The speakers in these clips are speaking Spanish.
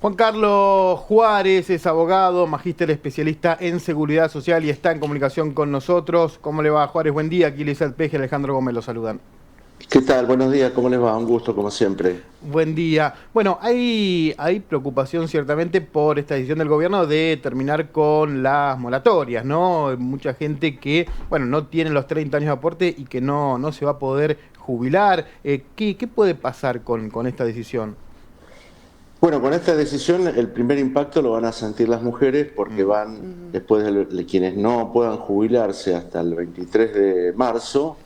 Juan Carlos Juárez es abogado, magíster especialista en seguridad social y está en comunicación con nosotros. ¿Cómo le va, Juárez? Buen día. Aquí Lizeth Peje y Alejandro Gómez lo saludan. ¿Qué tal? Buenos días, ¿cómo les va? Un gusto, como siempre. Buen día. Bueno, hay preocupación ciertamente por esta decisión del gobierno de terminar con las moratorias, ¿no? Mucha gente que, bueno, no tiene los 30 años de aporte y que no se va a poder jubilar. ¿Qué puede pasar con esta decisión? Bueno, con esta decisión el primer impacto lo van a sentir las mujeres porque Mm. van, después de quienes no puedan jubilarse hasta el 23 de marzo,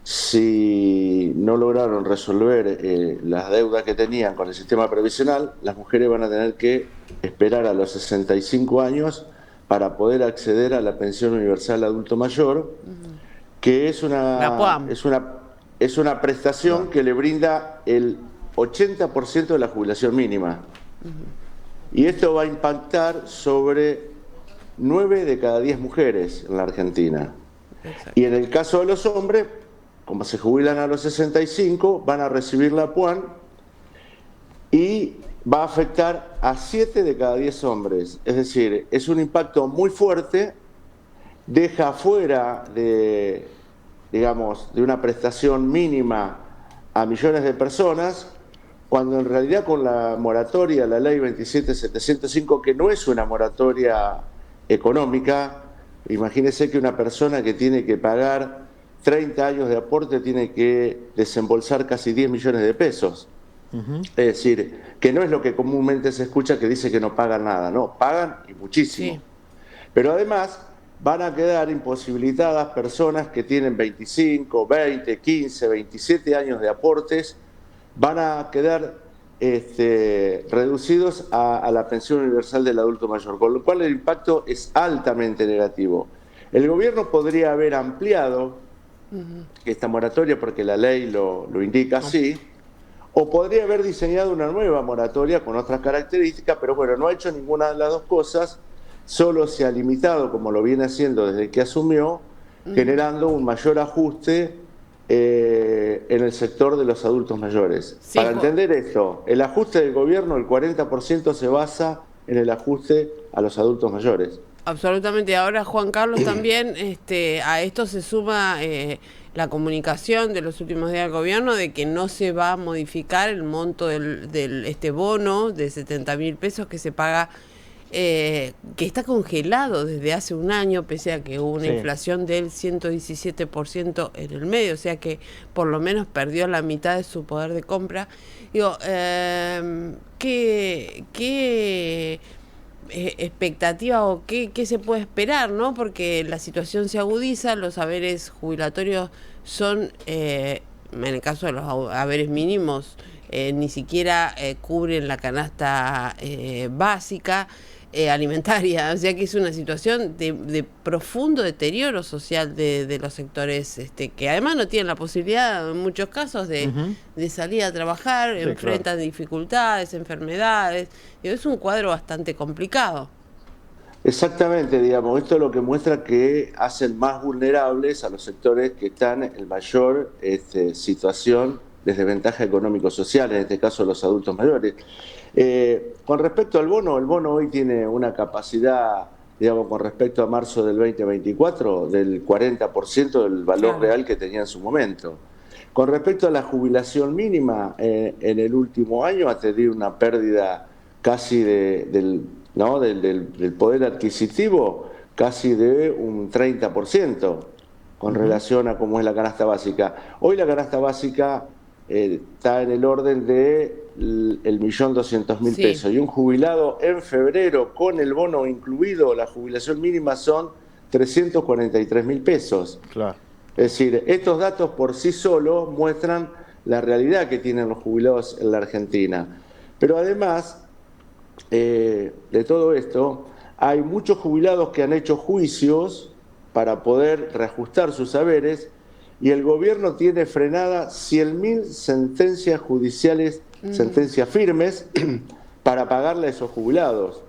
si no lograron resolver las deudas que tenían con el sistema previsional, las mujeres van a tener que esperar a los 65 años para poder acceder a la pensión universal adulto mayor, que La PUAM. es una prestación Claro. que le brinda el 80% de la jubilación mínima. Y esto va a impactar sobre 9 de cada 10 mujeres en la Argentina. Exacto. Y en el caso de los hombres, como se jubilan a los 65, van a recibir la PUAN y va a afectar a 7 de cada 10 hombres. Es decir, es un impacto muy fuerte, deja fuera de, digamos, de una prestación mínima a millones de personas, cuando en realidad con la moratoria, la ley 27705, que no es una moratoria económica, imagínese que una persona que tiene que pagar 30 años de aporte tiene que desembolsar casi 10 millones de pesos. Ujú. Es decir, que no es lo que comúnmente se escucha que dice que no pagan nada, no, pagan y muchísimo. Sí. Pero además van a quedar imposibilitadas personas que tienen 25, 20, 15, 27 años de aportes, van a quedar reducidos a la pensión universal del adulto mayor, con lo cual el impacto es altamente negativo. El gobierno podría haber ampliado esta moratoria porque la ley lo indica así, o podría haber diseñado una nueva moratoria con otras características, pero bueno, no ha hecho ninguna de las dos cosas, solo se ha limitado, como lo viene haciendo desde que asumió, generando un mayor ajuste en el sector de los adultos mayores. Sí, Para entender esto, el ajuste del gobierno, el 40% se basa en el ajuste a los adultos mayores. absolutamente. Ahora, Juan Carlos, también a esto se suma la comunicación de los últimos días del gobierno de que no se va a modificar el monto del bono de 70.000 pesos que se paga, que está congelado desde hace un año, pese a que hubo una Sí. inflación del 117% en el medio, o sea que por lo menos perdió la mitad de su poder de compra. Digo, ¿qué expectativa o qué se puede esperar, ¿no? Porque la situación se agudiza, los haberes jubilatorios son, en el caso de los haberes mínimos, ni siquiera cubren la canasta básica alimentaria, o sea que es una situación de profundo deterioro social de los sectores que además no tienen la posibilidad en muchos casos Ujú. de salir a trabajar, Sí, enfrentan dificultades, enfermedades. Digo, es un cuadro bastante complicado. Exactamente, digamos, esto es lo que muestra que hacen más vulnerables a los sectores que están en mayor situación de desventaja económico-social, en este caso los adultos mayores. Con respecto al bono, el bono hoy tiene una capacidad, digamos, con respecto a marzo del 2024, del 40% del valor Claro. real que tenía en su momento. Con respecto a la jubilación mínima, en el último año ha tenido una pérdida casi ¿no? del poder adquisitivo, casi de un 30% con Ujú. relación a cómo es la canasta básica. Hoy la canasta básica está en el orden de el 1.200.000 Sí, pesos. Y un jubilado en febrero, con el bono incluido, la jubilación mínima son 343.000 pesos. Claro. Es decir, estos datos por sí solos muestran la realidad que tienen los jubilados en la Argentina. Pero además de todo esto, hay muchos jubilados que han hecho juicios para poder reajustar sus haberes y el gobierno tiene frenada 100.000 sentencias judiciales, sentencias firmes, para pagarle a esos jubilados.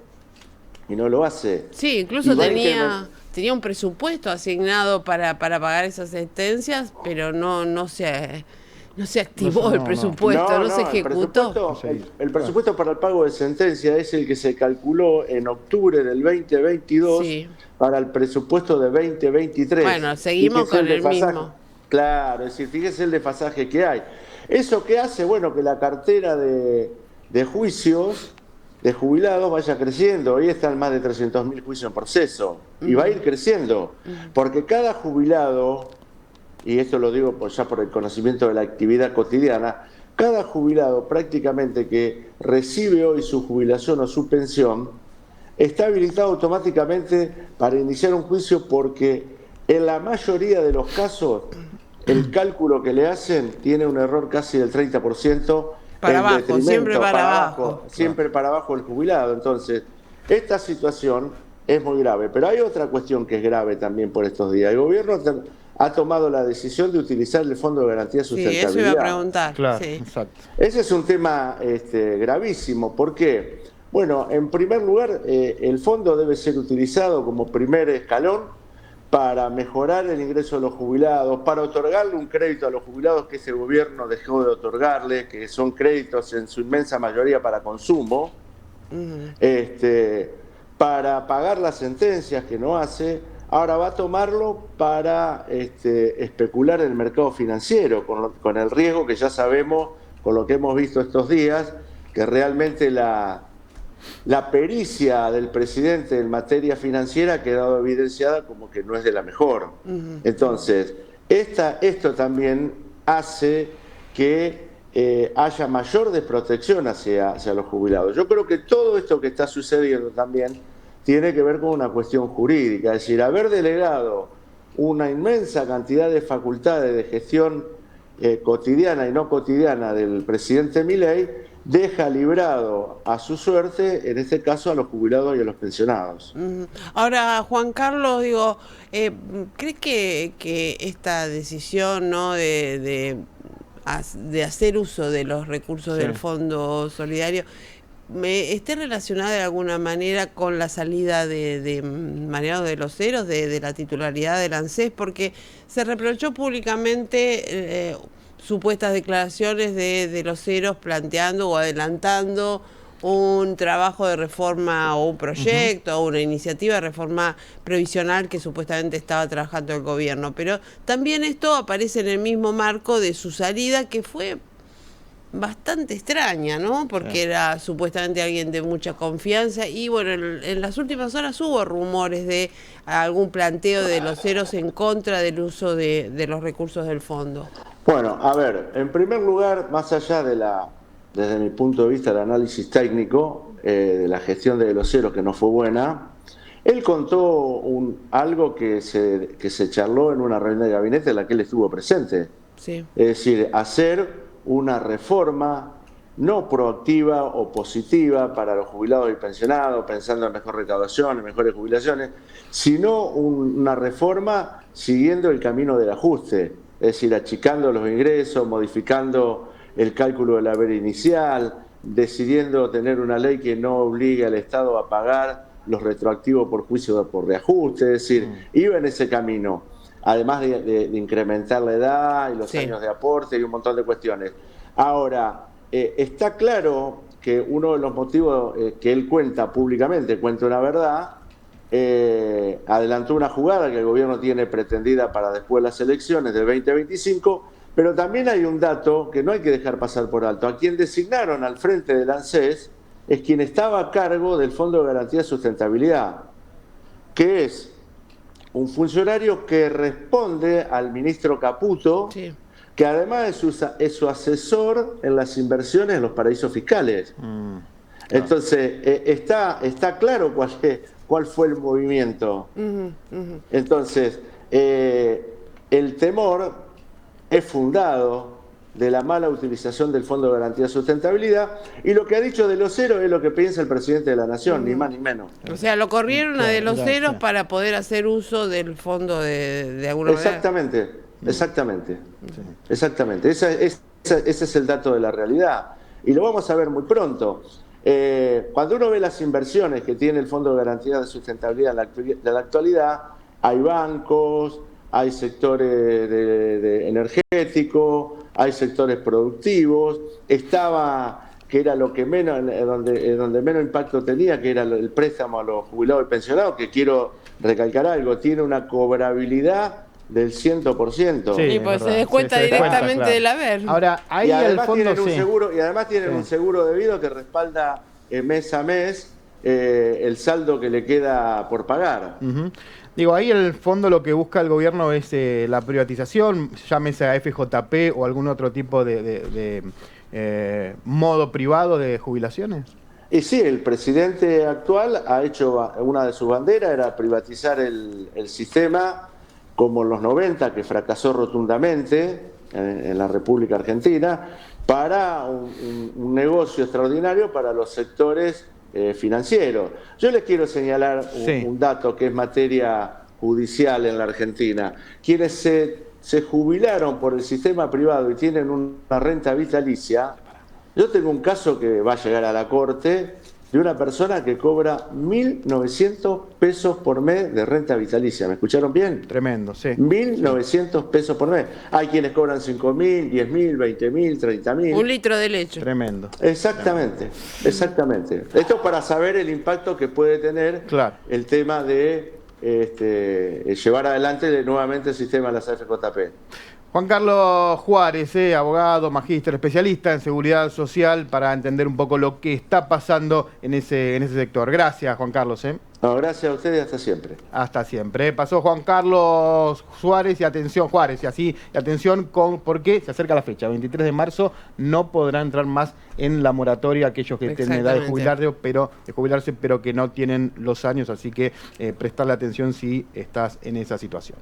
Y no lo hace. sí, Y incluso va a incrementar. tenía un presupuesto asignado para pagar esas sentencias, pero No se activó No, el no. presupuesto, no se ejecutó. El presupuesto para el pago de sentencia es el que se calculó en octubre del 2022 Sí. para el presupuesto de 2023. Bueno, seguimos Fíjese con el desfasaje. mismo. Claro, es decir, fíjese el desfasaje que hay. ¿Eso qué hace? Bueno, que la cartera de juicios de jubilados vaya creciendo. Hoy están más de 300.000 juicios en proceso y va a ir creciendo, porque cada jubilado, y esto lo digo ya por el conocimiento de la actividad cotidiana, cada jubilado prácticamente que recibe hoy su jubilación o su pensión está habilitado automáticamente para iniciar un juicio, porque en la mayoría de los casos el cálculo que le hacen tiene un error casi del 30%, Para en abajo, detrimento, siempre para abajo. siempre para abajo el jubilado. Entonces, esta situación es muy grave. Pero hay otra cuestión que es grave también por estos días. El gobierno ha tomado la decisión de utilizar el Fondo de Garantía de Sí, Sustentabilidad. eso iba a preguntar. Claro, Sí. exacto. Ese es un tema gravísimo. ¿Por qué? Bueno, en primer lugar, el fondo debe ser utilizado como primer escalón para mejorar el ingreso de los jubilados, para otorgarle un crédito a los jubilados que ese gobierno dejó de otorgarle, que son créditos en su inmensa mayoría para consumo, para pagar las sentencias que no hace. Ahora va a tomarlo para especular en el mercado financiero, con el riesgo que ya sabemos, con lo que hemos visto estos días, que realmente la pericia del presidente en materia financiera ha quedado evidenciada como que no es de la mejor. Entonces, esto también hace que haya mayor desprotección hacia los jubilados. Yo creo que todo esto que está sucediendo también tiene que ver con una cuestión jurídica, es decir, haber delegado una inmensa cantidad de facultades de gestión cotidiana y no cotidiana del presidente Milei deja librado a su suerte, en este caso, a los jubilados y a los pensionados. Ahora, Juan Carlos, digo, ¿crees que esta decisión, ¿no?, de hacer uso de los recursos del Fondo Solidario esté relacionada de alguna manera con la salida de Mariano de los Heros de la titularidad del ANSES? Porque se reprochó públicamente supuestas declaraciones de los Heros planteando o adelantando un trabajo de reforma o un proyecto o una iniciativa de reforma previsional que supuestamente estaba trabajando el gobierno. Pero también esto aparece en el mismo marco de su salida, que fue bastante extraña, ¿no? Porque era supuestamente alguien de mucha confianza y bueno, en las últimas horas hubo rumores de algún planteo de los Heros en contra del uso de los recursos del fondo. Bueno, a ver, en primer lugar, más allá desde mi punto de vista, el análisis técnico de la gestión de los Heros, que no fue buena, él contó algo que se charló en una reunión de gabinete en la que él estuvo presente. Sí. Es decir, hacer una reforma no proactiva o positiva para los jubilados y pensionados, pensando en mejor recaudación, en mejores jubilaciones, sino una reforma siguiendo el camino del ajuste, es decir, achicando los ingresos, modificando el cálculo del haber inicial, decidiendo tener una ley que no obligue al Estado a pagar los retroactivos por juicio por reajuste, es decir, iba en ese camino. Además de incrementar la edad y los años de aporte y un montón de cuestiones. Ahora, está claro que uno de los motivos que él cuenta públicamente, cuenta una verdad, adelantó una jugada que el gobierno tiene pretendida para después de las elecciones del 2025, pero también hay un dato que no hay que dejar pasar por alto. A quien designaron al frente del ANSES es quien estaba a cargo del Fondo de Garantía de Sustentabilidad, que es un funcionario que responde al ministro Caputo, que además es su asesor en las inversiones en los paraísos fiscales. Entonces, está claro cuál fue el movimiento. Entonces, el temor es fundado de la mala utilización del Fondo de Garantía de Sustentabilidad, y lo que ha dicho de los Heros es lo que piensa el presidente de la Nación, ni más ni menos. O sea, lo corrieron a de los Heros para poder hacer uso del fondo de alguna manera. Exactamente. Ese es el dato de la realidad. Y lo vamos a ver muy pronto. Cuando uno ve las inversiones que tiene el Fondo de Garantía de Sustentabilidad en la actualidad, hay bancos, hay sectores energéticos, hay sectores productivos, estaba, que era lo que menos, donde menos impacto tenía, que era el préstamo a los jubilados y pensionados, que quiero recalcar algo, tiene una cobrabilidad del 100%. Sí, Y pues se descuenta se descuenta, directamente claro. del haber. Ahora, ahí Y al además fondo tienen un sí. seguro, y además tienen Sí. un seguro debido que respalda mes a mes el saldo que le queda por pagar. Ujú. Digo, ahí en el fondo lo que busca el gobierno es la privatización, llámese a FJP o algún otro tipo de modo privado de jubilaciones. Y sí, el presidente actual ha hecho, una de sus banderas era privatizar el sistema como en los 90, que fracasó rotundamente en la República Argentina, para un negocio extraordinario para los sectores financieros. Yo les quiero señalar Sí. un dato que es materia judicial en la Argentina. Quienes se jubilaron por el sistema privado y tienen una renta vitalicia, yo tengo un caso que va a llegar a la corte de una persona que cobra 1.900 pesos por mes de renta vitalicia. ¿Me escucharon bien? Tremendo, sí. 1.900 pesos por mes. Hay quienes cobran 5.000, 10.000, 20.000, 30.000. Un litro de leche. Tremendo. Exactamente, exactamente. Esto es para saber el impacto que puede tener Claro. el tema de llevar adelante nuevamente el sistema de las AFJP. Juan Carlos Juárez, abogado, magíster, especialista en seguridad social, para entender un poco lo que está pasando en ese sector. Gracias, Juan Carlos. No, gracias a ustedes, hasta siempre. Hasta siempre. Pasó Juan Carlos Suárez y atención, Juárez, y atención porque se acerca la fecha, 23 de marzo, no podrán entrar más en la moratoria aquellos que tienen edad de jubilarse, pero que no tienen los años, así que prestarle atención si estás en esa situación.